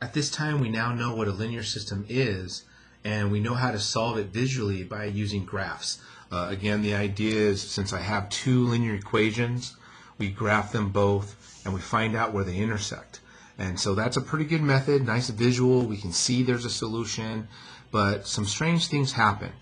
At this time, we now know what a linear system is, and we know how to solve it visually by using graphs. Again, the idea is, since I have two linear equations, we graph them both and we find out where they intersect. And so that's a pretty good method, nice visual, we can see there's a solution, but some strange things happen.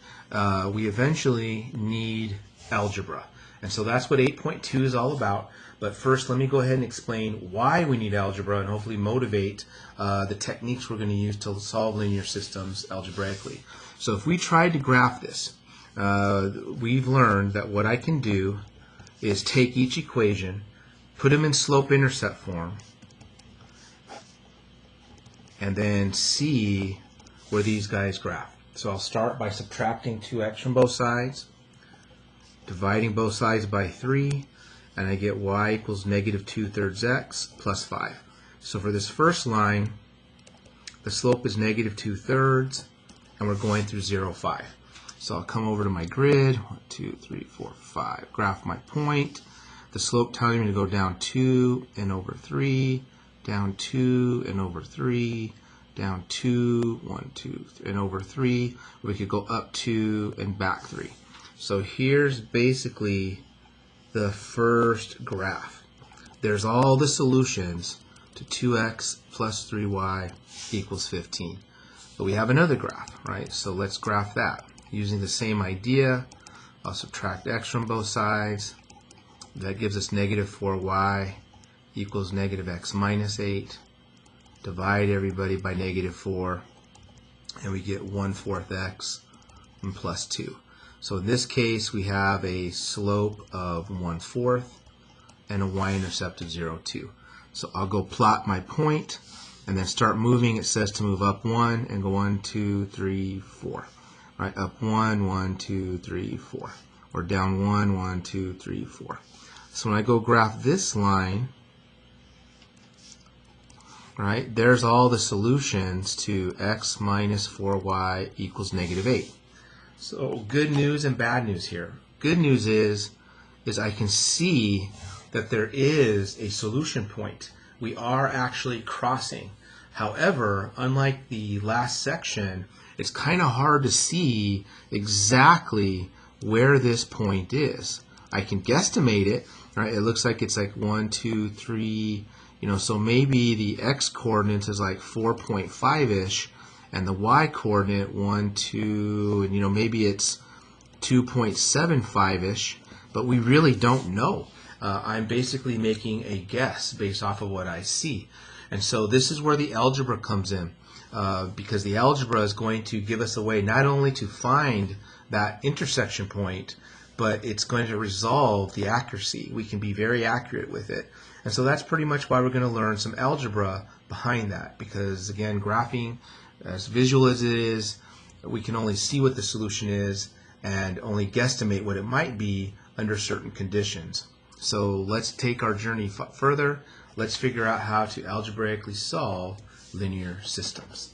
We eventually need algebra. And so that's what 8.2 is all about. But first, let me go ahead and explain why we need algebra and hopefully motivate the techniques we're going to use to solve linear systems algebraically. So if we tried to graph this, we've learned that what I can do is take each equation, put them in slope-intercept form, and then see where these guys graph. So I'll start by subtracting 2x from both sides, dividing both sides by 3, and I get y equals negative 2/3 x plus 5. So for this first line, the slope is negative 2/3, and we're going through 0, 5. So I'll come over to my grid, 1, 2, 3, 4, 5, graph my point. The slope telling me to go down 2 and over 3, down 2 and over 3, down 2, 1, 2, 3, and over 3. We could go up 2 and back 3. So here's basically the first graph. There's all the solutions to 2x plus 3y equals 15. But we have another graph, right? So let's graph that. Using the same idea, I'll subtract x from both sides. That gives us negative 4y equals negative x minus 8. Divide everybody by negative 4, and we get 1/4 x and plus 2. So in this case, we have a slope of 1/4 and a y-intercept of 0, 2. So I'll go plot my point and then start moving. It says to move up 1 and go 1, 2, 3, 4. Right, up 1, 1, 2, 3, 4. Or down 1, 1, 2, 3, 4. So when I go graph this line, right, there's all the solutions to x minus 4y equals negative 8. So good news and bad news here. Good news is I can see that there is a solution point. We are actually crossing. However, unlike the last section, it's kind of hard to see exactly where this point is. I can guesstimate it, right? It looks like it's like 1, 2, 3, so maybe the x coordinate is like 4.5-ish, and the y-coordinate 1, 2, and maybe it's 2.75-ish, but we really don't know. I'm basically making a guess based off of what I see. And so this is where the algebra comes in, because the algebra is going to give us a way not only to find that intersection point, but it's going to resolve the accuracy. We can be very accurate with it. And so that's pretty much why we're going to learn some algebra behind that, because again, graphing, as visual as it is, we can only see what the solution is and only guesstimate what it might be under certain conditions. So let's take our journey further. Let's figure out how to algebraically solve linear systems.